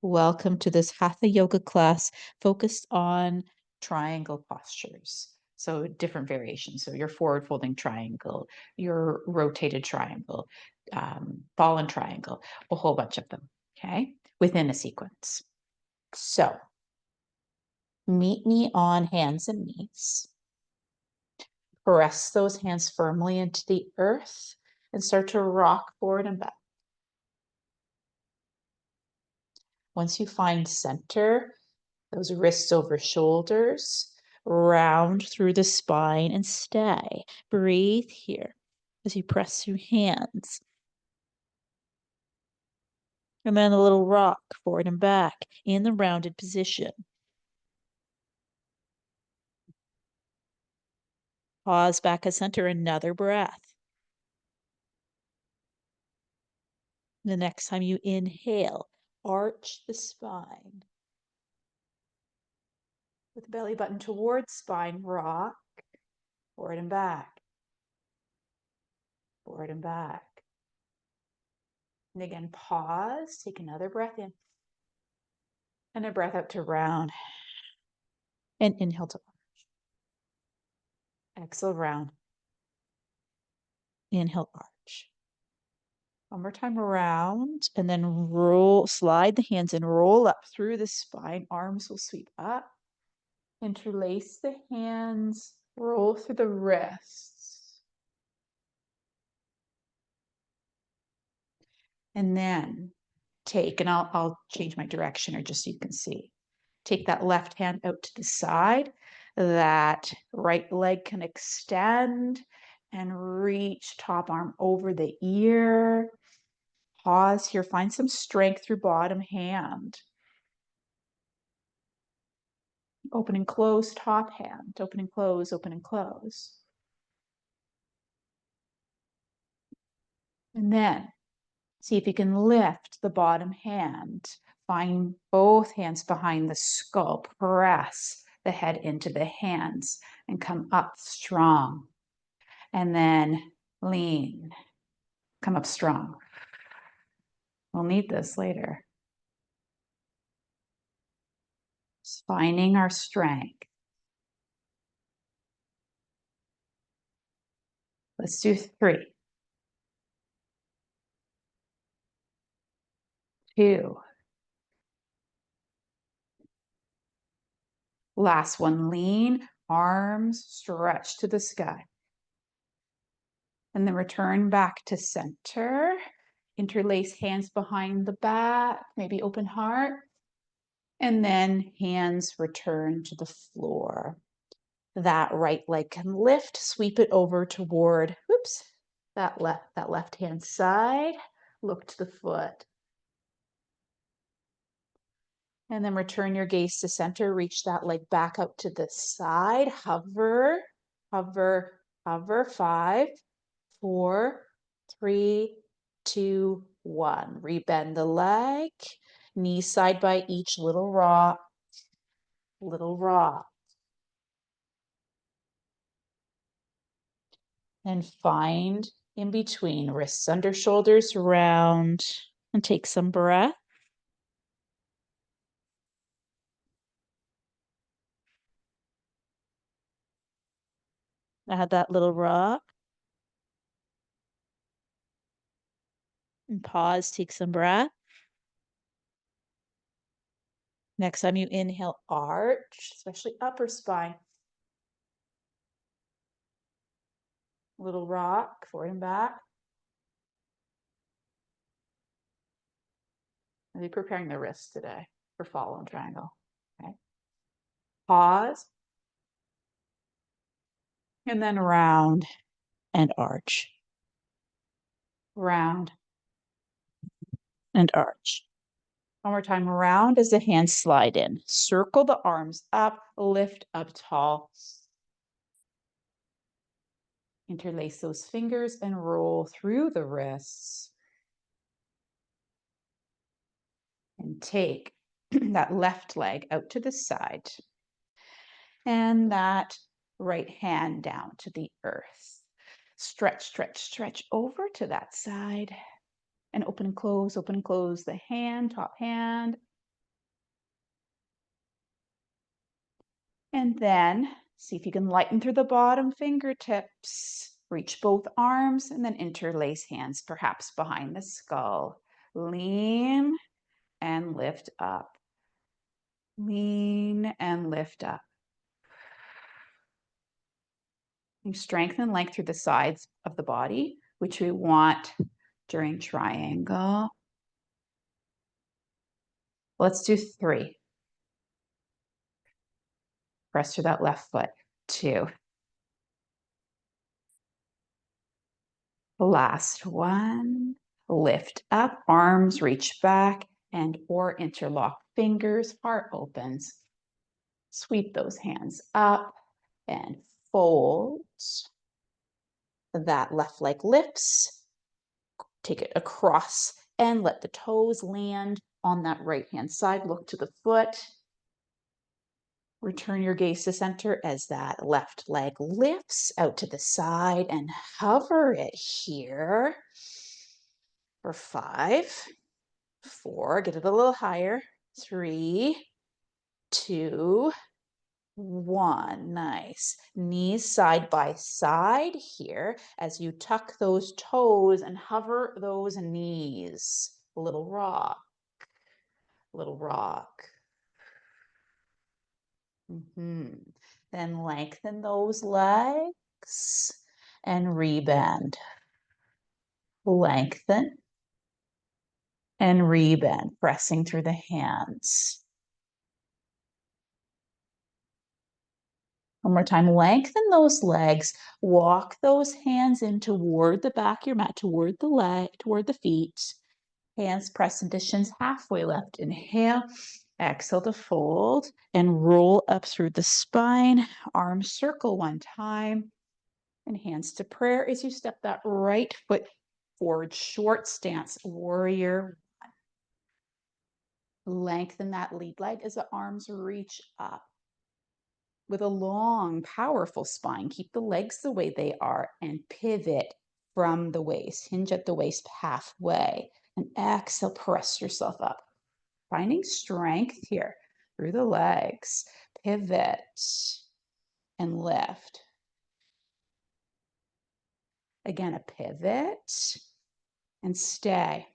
Welcome to this Hatha yoga class focused on triangle postures. So different variations. So your forward folding triangle, your rotated triangle, fallen triangle, a whole bunch of them, okay, within a sequence. So meet me on hands and knees. Press those hands firmly into the earth and start to rock forward and back. Once you find center, those wrists over shoulders, round through the spine and stay. Breathe here as you press through hands. And then a little rock forward and back in the rounded position. Pause back at center, another breath. The next time you inhale, arch the spine. With the belly button towards spine, rock forward and back, forward and back. And again, pause, take another breath in, and a breath out to round. And inhale to arch. Exhale, round. Inhale, arch. One more time around, and then roll, slide the hands and roll up through the spine. Arms will sweep up. Interlace the hands, roll through the wrists. And then take, and I'll change my direction or just so you can see. Take that left hand out to the side. That right leg can extend and reach top arm over the ear. Pause here. Find some strength through bottom hand. Open and close top hand. Open and close, open and close. And then see if you can lift the bottom hand. Find both hands behind the skull. Press the head into the hands and come up strong. And then lean. Come up strong. We'll need this later. Just finding our strength. Let's do 3, 2. Last one, lean, arms stretch to the sky. And then return back to center. Interlace hands behind the back, maybe open heart. And then hands return to the floor. That right leg can lift, sweep it over toward, that left hand side. Look to the foot. And then return your gaze to center. Reach that leg back out to the side. Hover, hover, hover. 5, 4, 3, 2, 1. Rebend the leg. Knees side by each. Little rock. Little rock. And find in between. Wrists under shoulders, round. And take some breath. Add that little rock. And pause, take some breath. Next time you inhale, arch, especially upper spine. Little rock, forward and back. I'll be preparing the wrists today for fallen triangle. Okay. Pause. And then round and arch. Round and arch. One more time, round as the hands slide in. Circle the arms up, lift up tall. Interlace those fingers and roll through the wrists. And take that left leg out to the side. And that right hand down to the earth. Stretch, stretch, stretch over to that side. And open and close the hand, top hand. And then see if you can lighten through the bottom fingertips. Reach both arms and then interlace hands, perhaps behind the skull. Lean and lift up. Lean and lift up. You strengthen length through the sides of the body, which we want during triangle. Let's do 3. Press through that left foot. 2. Last one. Lift up, arms reach back and or interlock fingers, heart opens. Sweep those hands up and fold. That left leg lifts. Take it across and let the toes land on that right hand side. Look to the foot. Return your gaze to center as that left leg lifts out to the side and hover it here for 5, 4, get it a little higher, 3, 2, 1. Nice. Knees side by side here as you tuck those toes and hover those knees. A little rock, little rock. Then lengthen those legs and rebend. Lengthen and rebend, pressing through the hands. One more time, lengthen those legs, walk those hands in toward the back of your mat, toward the leg, toward the feet. Hands press into shins halfway left. Inhale, exhale to fold and roll up through the spine. Arms circle one time and hands to prayer as you step that right foot forward, short stance, warrior. Lengthen that lead leg as the arms reach up. With a long, powerful spine, keep the legs the way they are and pivot from the waist. Hinge at the waist halfway and exhale, press yourself up. Finding strength here through the legs. Pivot and lift. Again, a pivot and stay.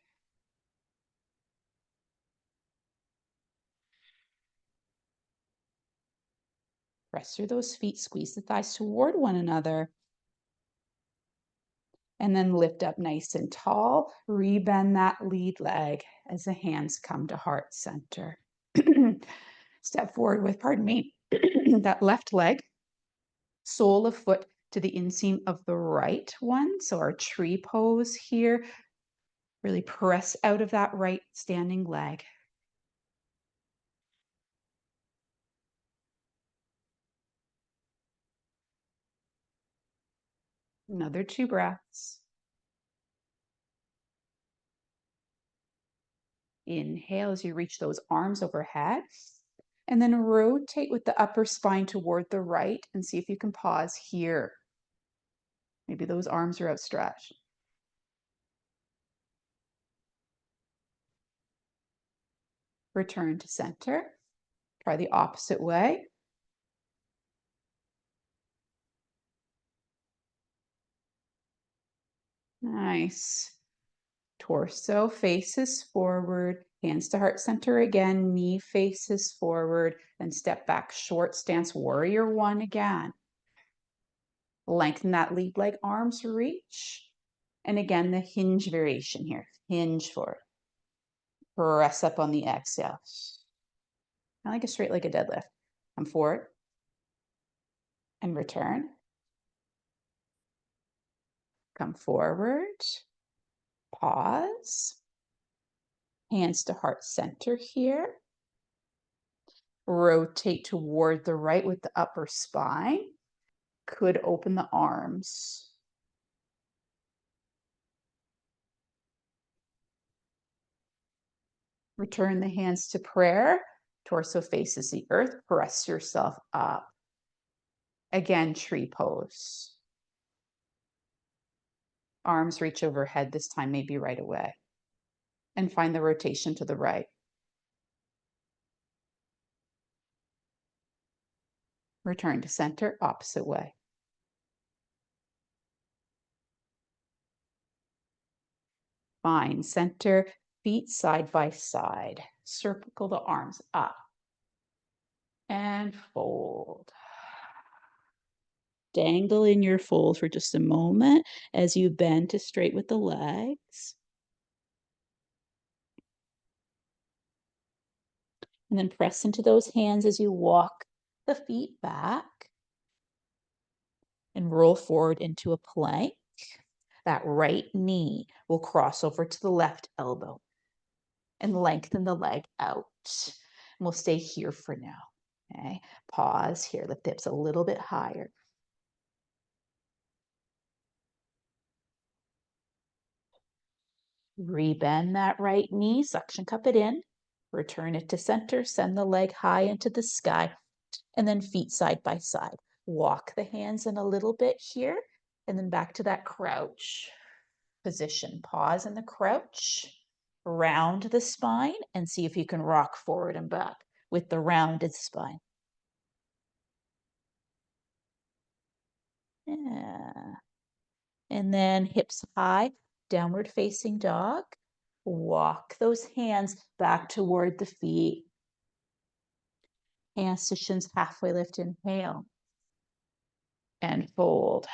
Press through those feet, squeeze the thighs toward one another. And then lift up nice and tall. Rebend that lead leg as the hands come to heart center. Step forward with, pardon me, that left leg, sole of foot to the inseam of the right one. So our tree pose here. Really press out of that right standing leg. Another 2 breaths. Inhale as you reach those arms overhead. And then rotate with the upper spine toward the right and see if you can pause here. Maybe those arms are outstretched. Return to center. Try the opposite way. Nice. Torso faces forward, hands to heart center again, knee faces forward, then step back, short stance, warrior 1 again. Lengthen that lead leg, arms reach. And again, the hinge variation here. Hinge forward. Press up on the exhale. I like a straight legged deadlift. Come forward and return. Come forward. Pause. Hands to heart center here. Rotate toward the right with the upper spine. Could open the arms. Return the hands to prayer. Torso faces the earth. Press yourself up. Again, tree pose. Arms reach overhead, this time maybe right away. And find the rotation to the right. Return to center, opposite way. Find center, feet side by side. Circle the arms up and fold. Dangle in your fold for just a moment as you bend to straight with the legs. And then press into those hands as you walk the feet back and roll forward into a plank. That right knee will cross over to the left elbow and lengthen the leg out. And we'll stay here for now. Okay, pause here, lift the hips a little bit higher. Rebend that right knee, suction cup it in, return it to center, send the leg high into the sky, and then feet side by side. Walk the hands in a little bit here, and then back to that crouch position. Pause in the crouch, round the spine, and see if you can rock forward and back with the rounded spine. Yeah. And then hips high, downward facing dog. Walk those hands back toward the feet. Hands to shins halfway lift, inhale. And fold.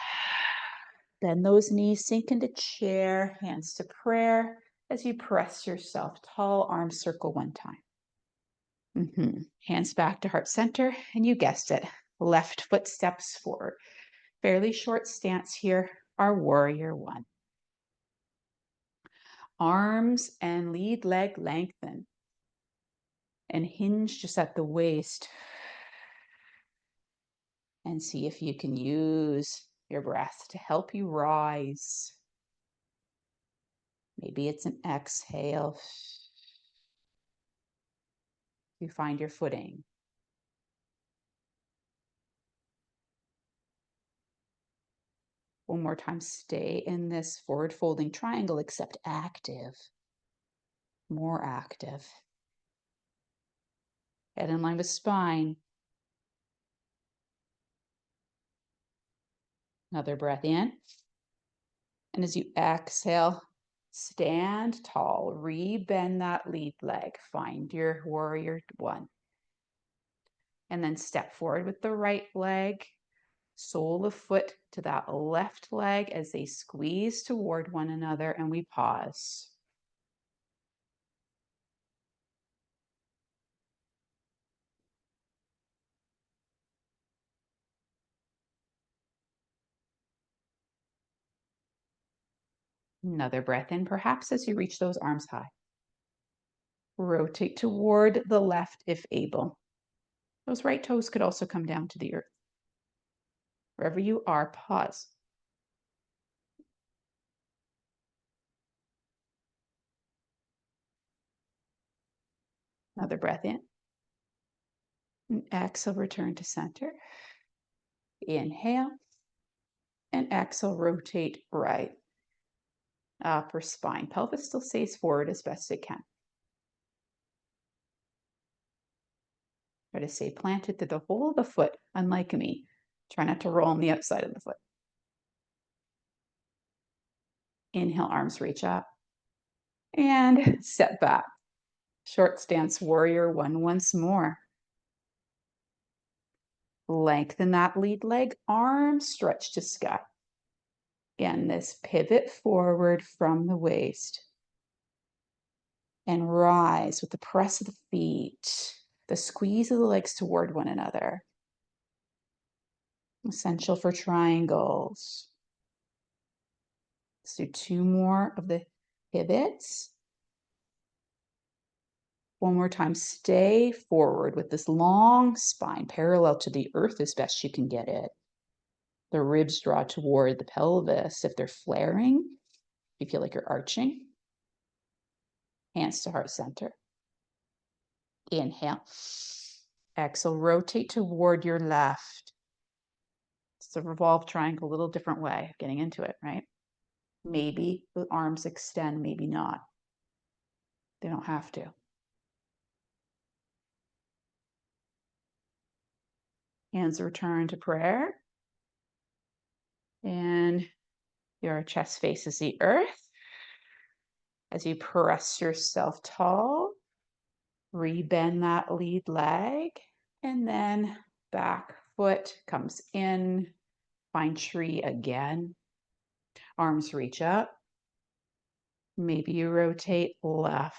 Bend those knees, sink into chair, hands to prayer as you press yourself tall, arms circle one time. Hands back to heart center, and you guessed it, left foot steps forward. Fairly short stance here, our warrior one. Arms and lead leg lengthen and hinge just at the waist. And see if you can use your breath to help you rise. Maybe it's an exhale. You find your footing. One more time, stay in this forward folding triangle, except active. More active. Head in line with spine. Another breath in. And as you exhale, stand tall, rebend that lead leg, find your warrior one. And then step forward with the right leg, sole of foot to that left leg as they squeeze toward one another, and we pause. Another breath in, perhaps as you reach those arms high. Rotate toward the left if able. Those right toes could also come down to the earth. Wherever you are, pause. Another breath in. And exhale, return to center. Inhale. And exhale, rotate right. Upper spine. Pelvis still stays forward as best it can. Try to stay planted through the whole of the foot, unlike me. Try not to roll on the outside of the foot. Inhale, arms reach up. And step back. Short stance warrior one once more. Lengthen that lead leg, arms stretch to sky. Again, this pivot forward from the waist. And rise with the press of the feet, the squeeze of the legs toward one another. Essential for triangles. Let's do 2 more of the pivots. One more time, stay forward with this long spine parallel to the earth as best you can get it. The ribs draw toward the pelvis. If they're flaring, you feel like you're arching. Hands to heart center. Inhale. Exhale, rotate toward your left. It's a revolved triangle, a little different way of getting into it, right? Maybe the arms extend, maybe not. They don't have to. Hands return to prayer. And your chest faces the earth. As you press yourself tall, rebend that lead leg, and then back foot comes in, find tree again. Arms reach up. Maybe you rotate left.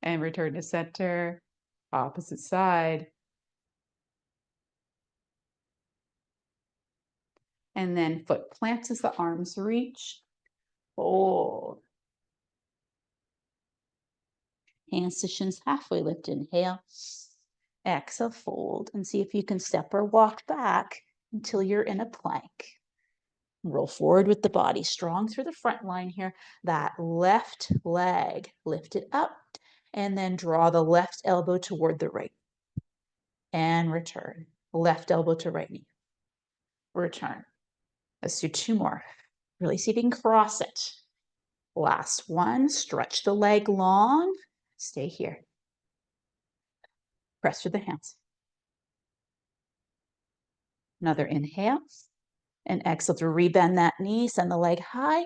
And return to center, opposite side. And then foot plants as the arms reach. Fold. Hands to shins halfway lift, inhale. Exhale, fold, and see if you can step or walk back until you're in a plank. Roll forward with the body, strong through the front line here. That left leg, lift it up, and then draw the left elbow toward the right. And return. Left elbow to right knee. Return. Let's do 2 more. Really see if you can cross it. Last one, stretch the leg long. Stay here. Press through the hands. Another inhale. And exhale to rebend that knee, send the leg high.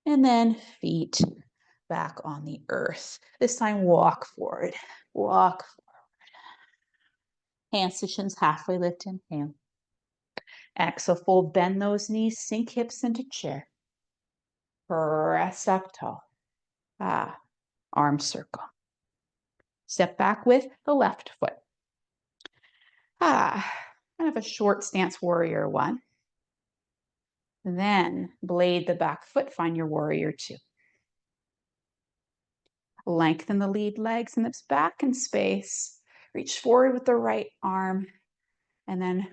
And then feet back on the earth. This time, walk forward. Walk forward. Hands to shins, halfway lift, inhale. Exhale, fold, bend those knees, sink hips into chair. Press up tall. Arm circle. Step back with the left foot. Kind of a short stance warrior 1. Then blade the back foot, find your warrior 2. Lengthen the lead legs and hips back in space. Reach forward with the right arm and then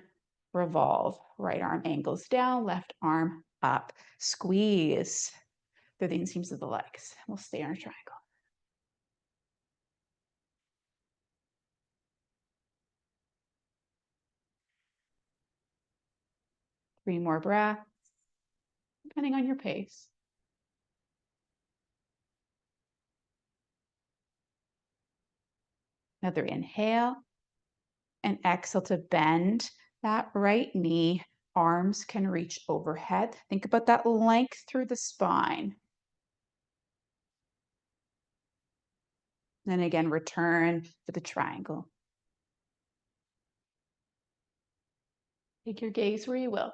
revolve. Right arm angles down, left arm up. Squeeze through the inseams of the legs. We'll stay in our triangle. Three more breaths, depending on your pace. Another inhale and exhale to bend that right knee. Arms can reach overhead. Think about that length through the spine. Then again, return to the triangle. Take your gaze where you will.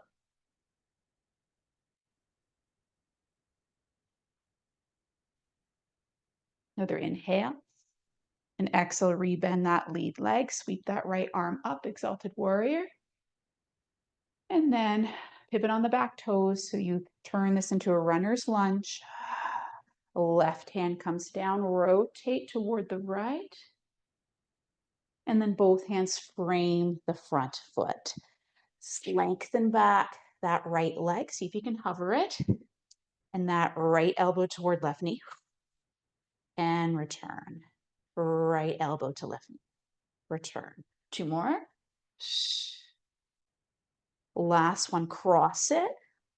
Another inhale. And exhale, rebend that lead leg. Sweep that right arm up, exalted warrior. And then pivot on the back toes. So you turn this into a runner's lunge. Left hand comes down, rotate toward the right. And then both hands frame the front foot. Lengthen back that right leg. See if you can hover it. And that right elbow toward left knee. And return. Right elbow to left knee. Return. 2 more. Last one, cross it.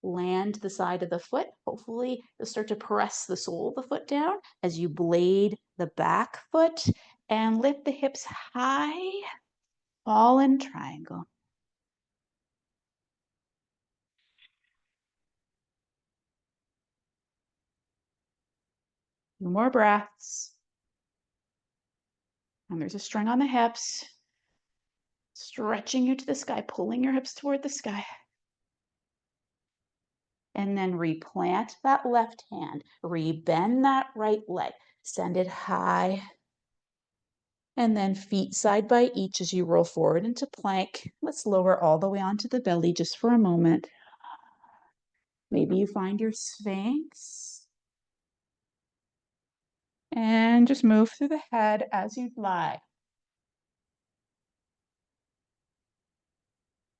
Land the side of the foot. Hopefully you'll start to press the sole of the foot down as you blade the back foot and lift the hips high. All in triangle. Two more breaths. And there's a string on the hips. Stretching you to the sky, pulling your hips toward the sky. And then replant that left hand. Rebend that right leg. Send it high. And then feet side by each as you roll forward into plank. Let's lower all the way onto the belly just for a moment. Maybe you find your Sphinx. And just move through the head as you lie.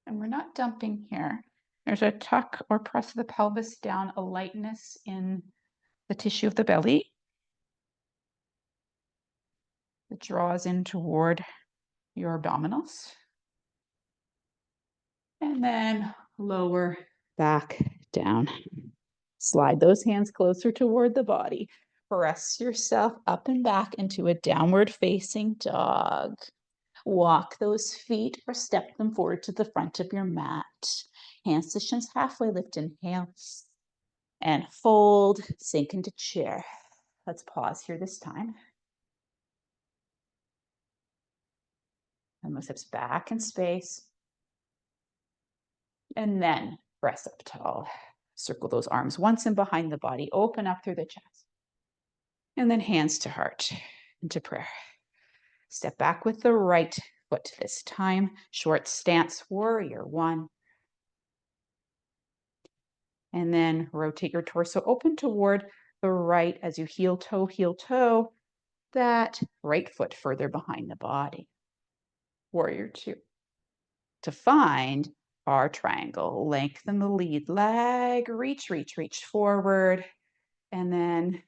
And we're not dumping here. There's a tuck or press of the pelvis down, a lightness in the tissue of the belly. It draws in toward your abdominals. And then lower back down. Slide those hands closer toward the body. Press yourself up and back into a downward facing dog. Walk those feet or step them forward to the front of your mat. Hands to shins halfway, lift, inhale. And fold, sink into chair. Let's pause here this time. And those hips back in space. And then press up tall. Circle those arms once in behind the body. Open up through the chest. And then hands to heart into prayer. Step back with the right foot this time. Short stance, warrior one. And then rotate your torso open toward the right as you heel toe, that right foot further behind the body. Warrior two. To find our triangle, lengthen the lead leg, reach forward, and then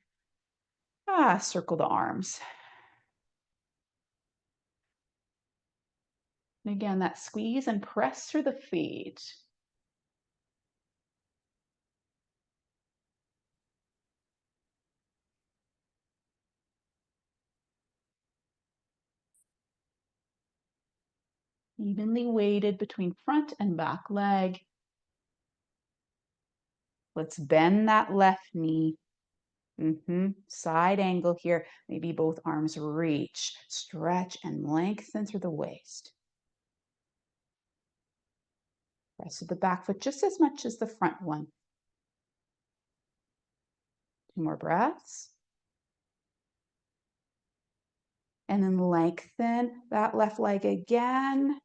circle the arms. And again, that squeeze and press through the feet. Evenly weighted between front and back leg. Let's bend that left knee. Side angle here. Maybe both arms reach, stretch, and lengthen through the waist. Press with the back foot just as much as the front one. 2 more breaths. And then lengthen that left leg again.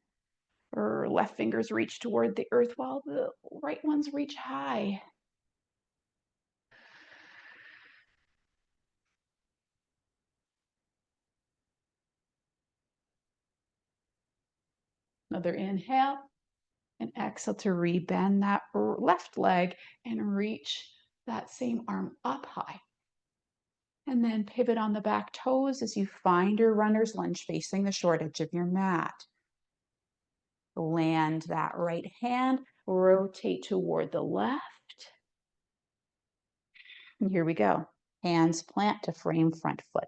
Or left fingers reach toward the earth while the right ones reach high. Another inhale. And exhale to rebend that left leg and reach that same arm up high. And then pivot on the back toes as you find your runner's lunge facing the short edge of your mat. Land that right hand, rotate toward the left. And here we go. Hands plant to frame front foot.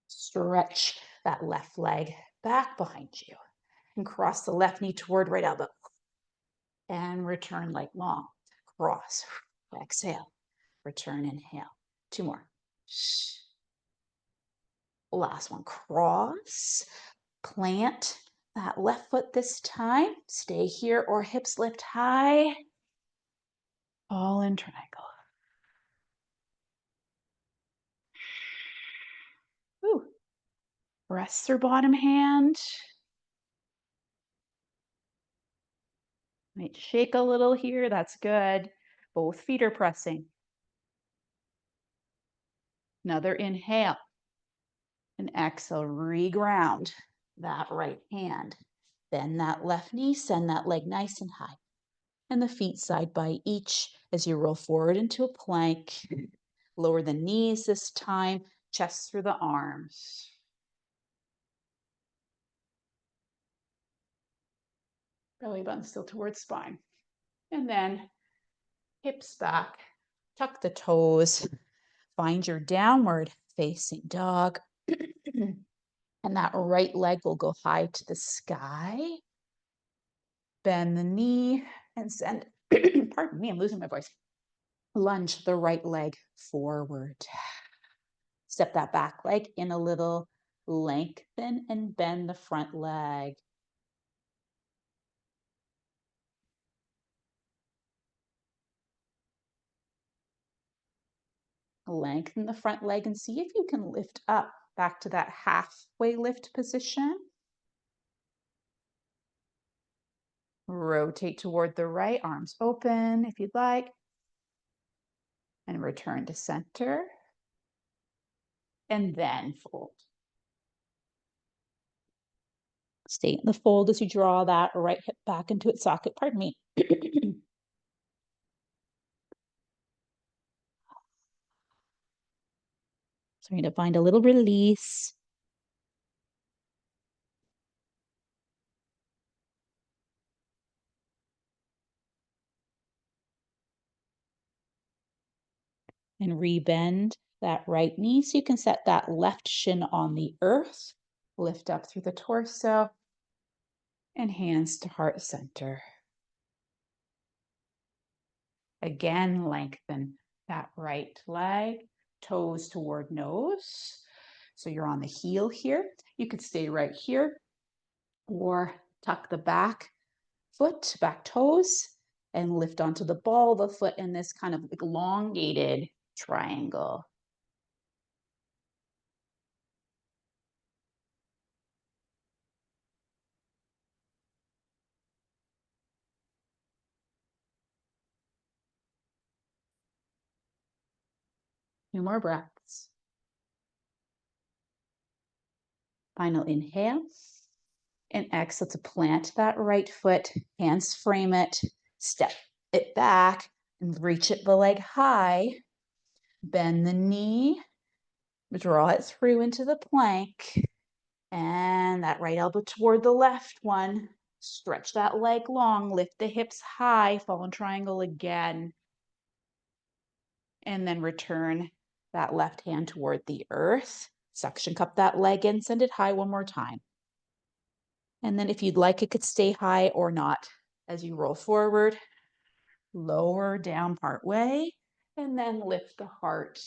Stretch that left leg back behind you. And cross the left knee toward right elbow. And return leg long. Cross. Exhale. Return, inhale. 2 more. Last one. Cross. Plant that left foot this time. Stay here or hips lift high. All in triangle. Woo. Rest through bottom hand. Might shake a little here. That's good. Both feet are pressing. Another inhale. And exhale, reground that right hand. Bend that left knee, send that leg nice and high. And the feet side by each as you roll forward into a plank. Lower the knees this time, chest through the arms. Belly button still towards spine. And then hips back, tuck the toes, find your downward facing dog. And that right leg will go high to the sky. Bend the knee and send, pardon me, I'm losing my voice. Lunge the right leg forward. Step that back leg in a little, lengthen and bend the front leg. Lengthen the front leg and see if you can lift up back to that halfway lift position. Rotate toward the right, arms open if you'd like. And return to center. And then fold. Stay in the fold as you draw that right hip back into its socket. Pardon me. Starting to find a little release. And rebend that right knee so you can set that left shin on the earth. Lift up through the torso and hands to heart center. Again, lengthen that right leg, toes toward nose. So you're on the heel here. You could stay right here or tuck the back foot, back toes, and lift onto the ball of the foot in this kind of elongated triangle. Two more breaths. Final inhale and exhale to plant that right foot, hands frame it, step it back and reach it the leg high. Bend the knee, draw it through into the plank, and that right elbow toward the left one. Stretch that leg long, lift the hips high, fallen triangle again. And then return that left hand toward the earth. Suction cup that leg in, send it high one more time. And then if you'd like, it could stay high or not. As you roll forward, lower down part way, and then lift the heart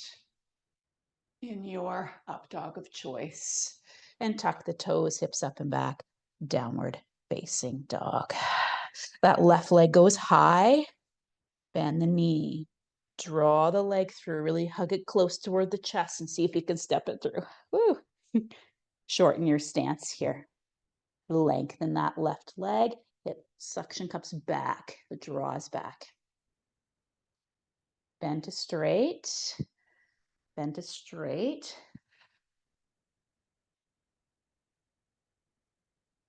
in your up dog of choice. And tuck the toes, hips up and back, downward facing dog. That left leg goes high, bend the knee, draw the leg through, really hug it close toward the chest and see if you can step it through. Woo. Shorten your stance here. Lengthen that left leg, hip suction cups back, the draws back. Bend to straight, bend to straight.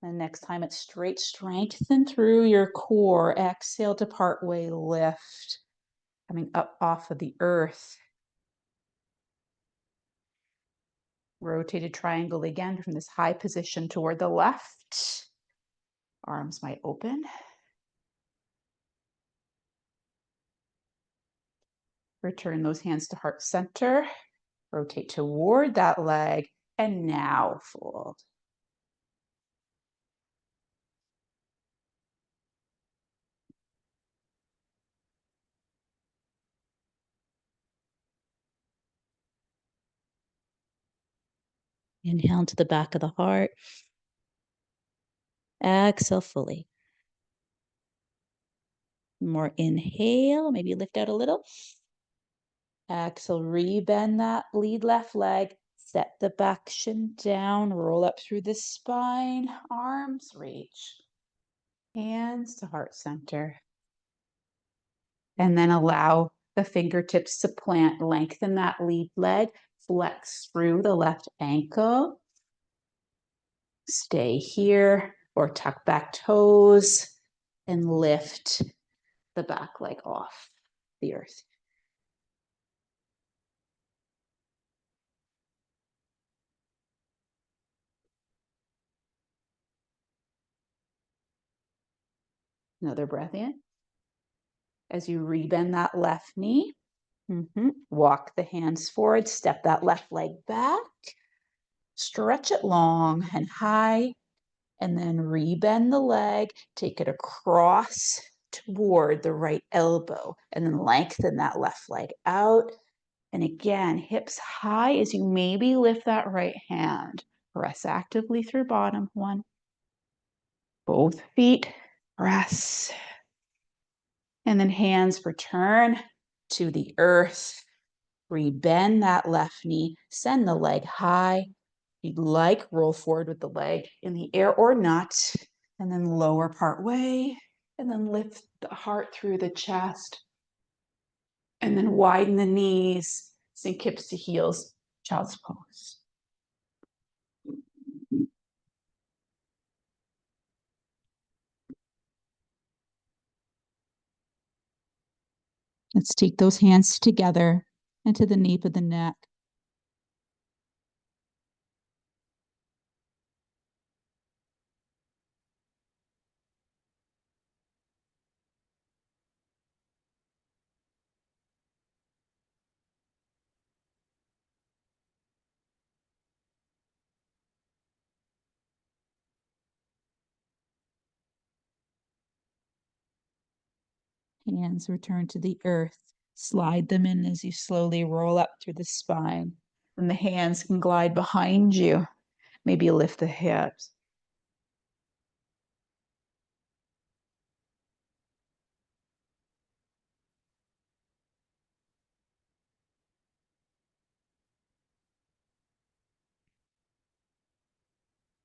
And next time it's straight, strengthen through your core. Exhale to partway lift, coming up off of the earth. Rotated triangle again from this high position toward the left. Arms might open. Return those hands to heart center. Rotate toward that leg, and now fold. Inhale into the back of the heart. Exhale fully. More inhale, maybe lift out a little. Exhale, rebend that lead left leg. Set the back shin down, roll up through the spine, arms reach. Hands to heart center. And then allow the fingertips to plant, lengthen that lead leg, flex through the left ankle. Stay here or tuck back toes and lift the back leg off the earth. Another breath in. As you rebend that left knee, walk the hands forward, step that left leg back, stretch it long and high, and then rebend the leg, take it across toward the right elbow, and then lengthen that left leg out. And again, hips high as you maybe lift that right hand. Press actively through bottom. One. Both feet, press. And then hands return to the earth. Rebend that left knee, send the leg high. If you'd like, roll forward with the leg in the air or not, and then lower part way, and then lift the heart through the chest, and then widen the knees, sink hips to heels, child's pose. Let's take those hands together into the nape of the neck. Hands return to the earth. Slide them in as you slowly roll up through the spine. And the hands can glide behind you. Maybe lift the hips.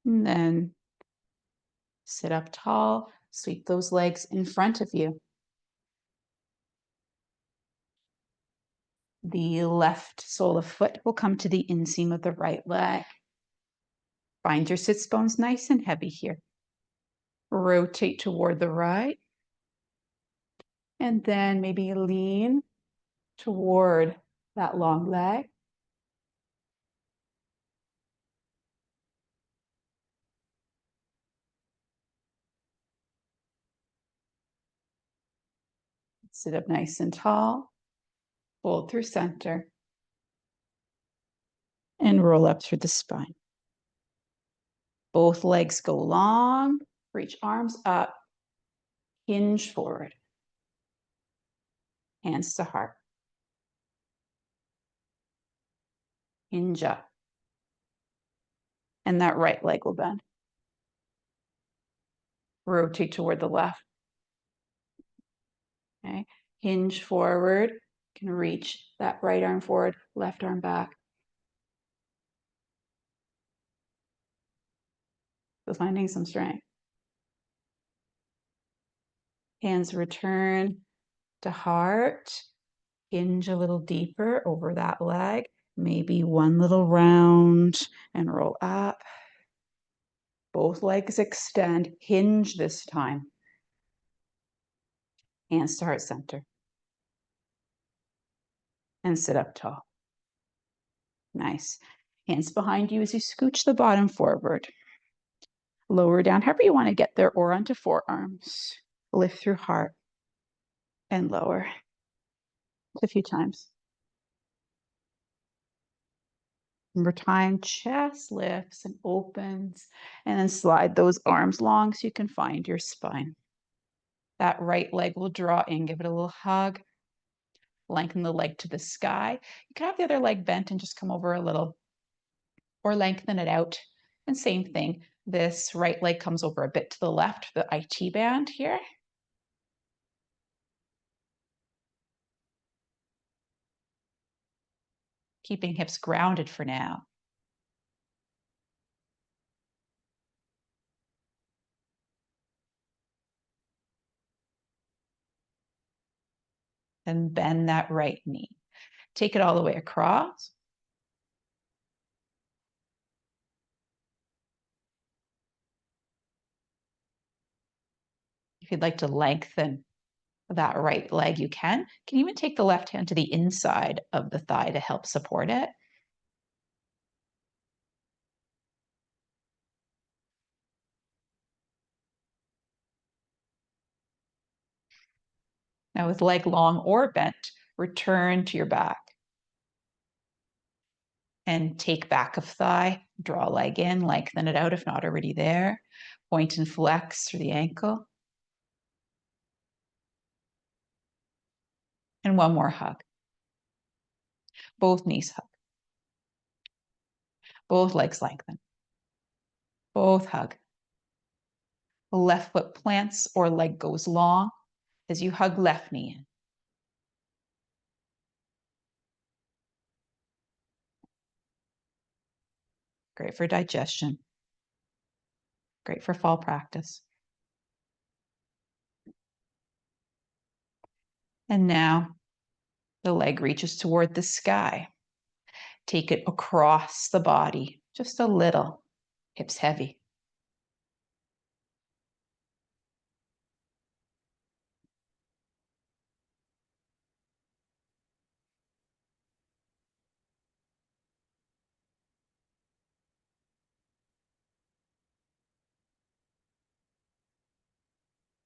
And then sit up tall, sweep those legs in front of you. The left sole of foot will come to the inseam of the right leg. Find your sits bones nice and heavy here. Rotate toward the right. And then maybe lean toward that long leg. Sit up nice and tall. Fold through center. And roll up through the spine. Both legs go long. Reach arms up. Hinge forward. Hands to heart. Hinge up. And that right leg will bend. Rotate toward the left. Okay. Hinge forward. Can reach that right arm forward, left arm back. So finding some strength. Hands return to heart. Hinge a little deeper over that leg. Maybe one little round and roll up. Both legs extend. Hinge this time. Hands to heart center. And sit up tall. Nice. Hands behind you as you scooch the bottom forward. Lower down, however you want to get there, or onto forearms. Lift through heart and lower. A few times. Over time, chest lifts and opens, and then slide those arms long so you can find your spine. That right leg will draw in, give it a little hug. Lengthen the leg to the sky. You can have the other leg bent and just come over a little, or lengthen it out. And same thing, this right leg comes over a bit to the left, the IT band here. Keeping hips grounded for now. And bend that right knee. Take it all the way across. If you'd like to lengthen that right leg, you can. You can even take the left hand to the inside of the thigh to help support it. Now with leg long or bent, return to your back. And take back of thigh, draw leg in, lengthen it out if not already there. Point and flex through the ankle. And one more hug. Both knees hug. Both legs lengthen. Both hug. Left foot plants or leg goes long as you hug left knee in. Great for digestion. Great for fall practice. And now the leg reaches toward the sky. Take it across the body, just a little. Hips heavy.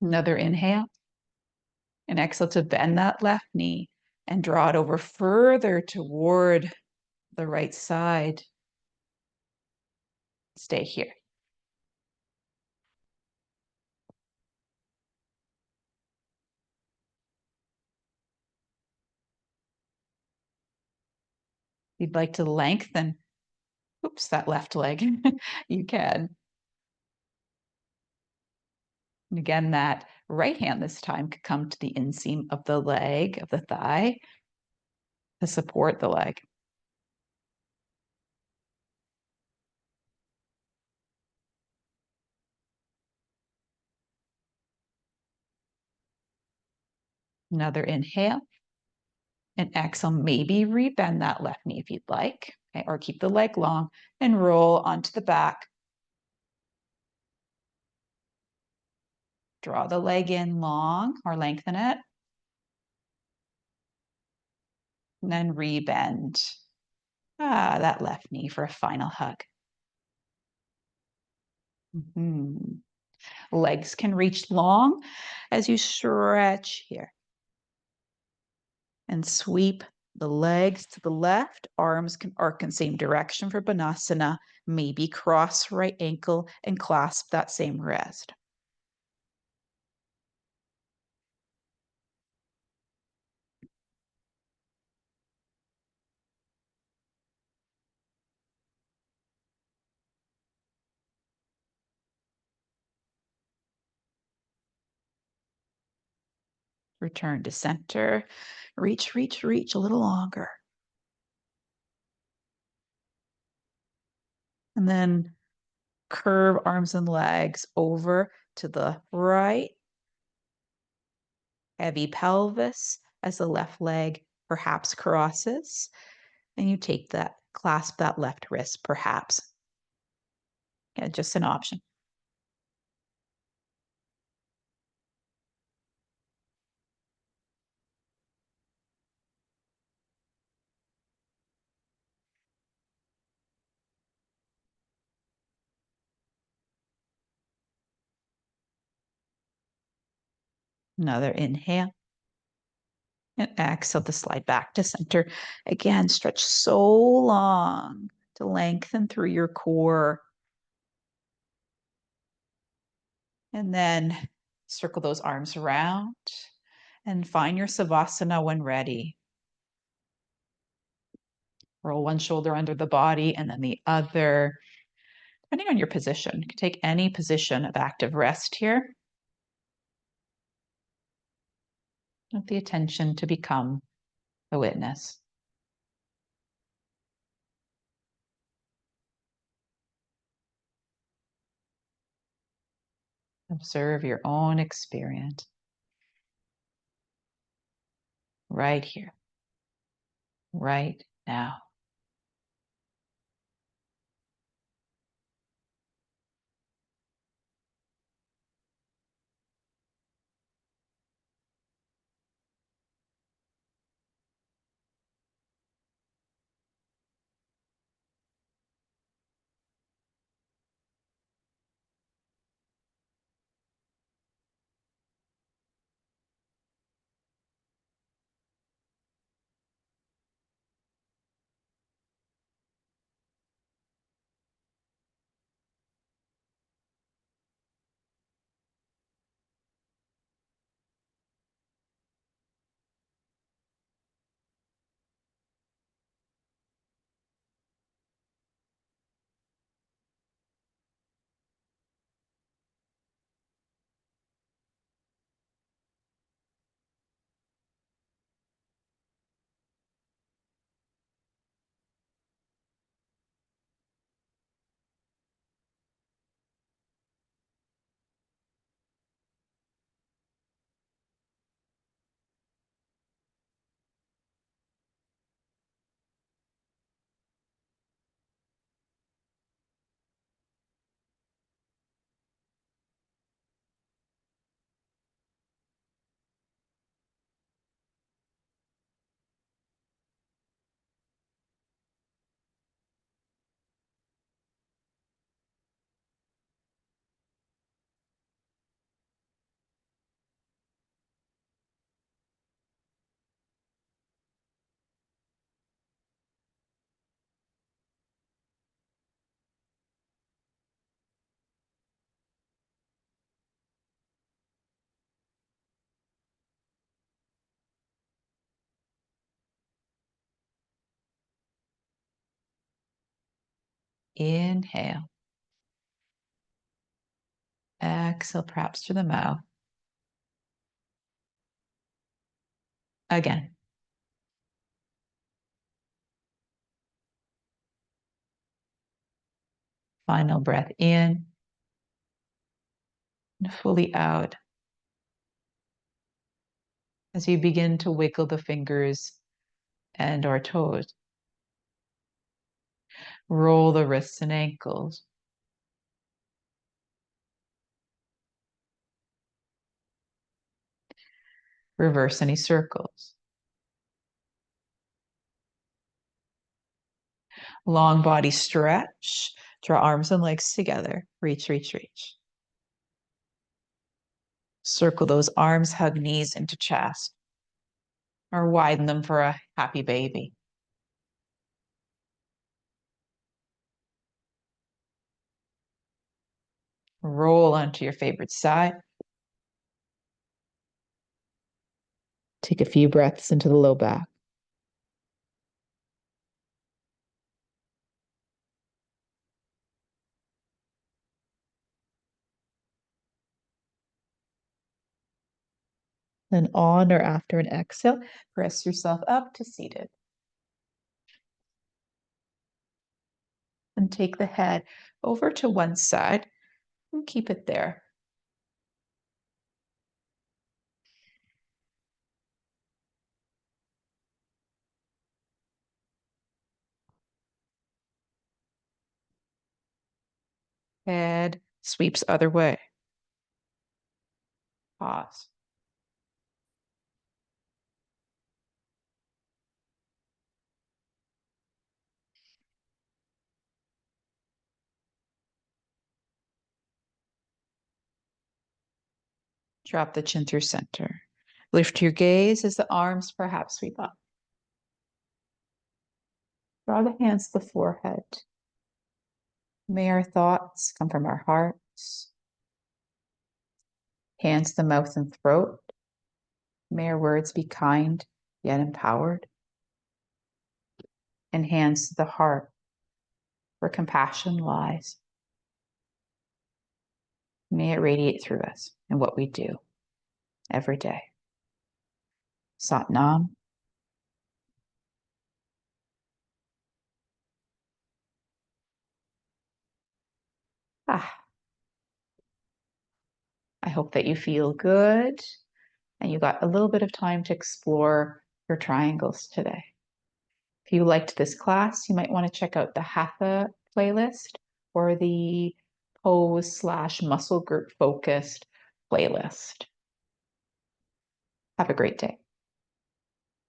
Another inhale. And exhale to bend that left knee and draw it over further toward the right side. Stay here. You'd like to lengthen, oops, that left leg, you can. And again, that right hand this time could come to the inseam of the leg, of the thigh, to support the leg. Another inhale. And exhale, maybe rebend that left knee if you'd like, okay? Or keep the leg long and roll onto the back. Draw the leg in long or lengthen it. And then rebend that left knee for a final hug. Legs can reach long as you stretch here. And sweep the legs to the left. Arms can arc in the same direction for Banasana. Maybe cross right ankle and clasp that same wrist. Return to center. Reach, reach, reach a little longer. And then curve arms and legs over to the right. Heavy pelvis as the left leg perhaps crosses. And you take that, clasp that left wrist perhaps. Yeah, just an option. Another inhale. And exhale to slide back to center. Again, stretch so long to lengthen through your core. And then circle those arms around and find your Savasana when ready. Roll one shoulder under the body and then the other, depending on your position. You can take any position of active rest here. With the attention to become the witness. Observe your own experience right here, right now. Inhale. Exhale, perhaps through the mouth. Again. Final breath in and fully out. As you begin to wiggle the fingers and or toes. Roll the wrists and ankles. Reverse any circles. Long body stretch. Draw arms and legs together. Reach, reach, reach. Circle those arms, hug knees into chest. Or widen them for a happy baby. Roll onto your favorite side. Take a few breaths into the low back. Then on or after an exhale, press yourself up to seated. And take the head over to one side and keep it there. Head sweeps other way. Pause. Drop the chin through center. Lift your gaze as the arms perhaps sweep up. Draw the hands to the forehead. May our thoughts come from our hearts. Hands to the mouth and throat. May our words be kind yet empowered. And hands to the heart, where compassion lies. May it radiate through us in what we do every day. Sat Nam. I hope that you feel good and you got a little bit of time to explore your triangles today. If you liked this class, you might want to check out the Hatha playlist or the pose/muscle group focused playlist. Have a great day.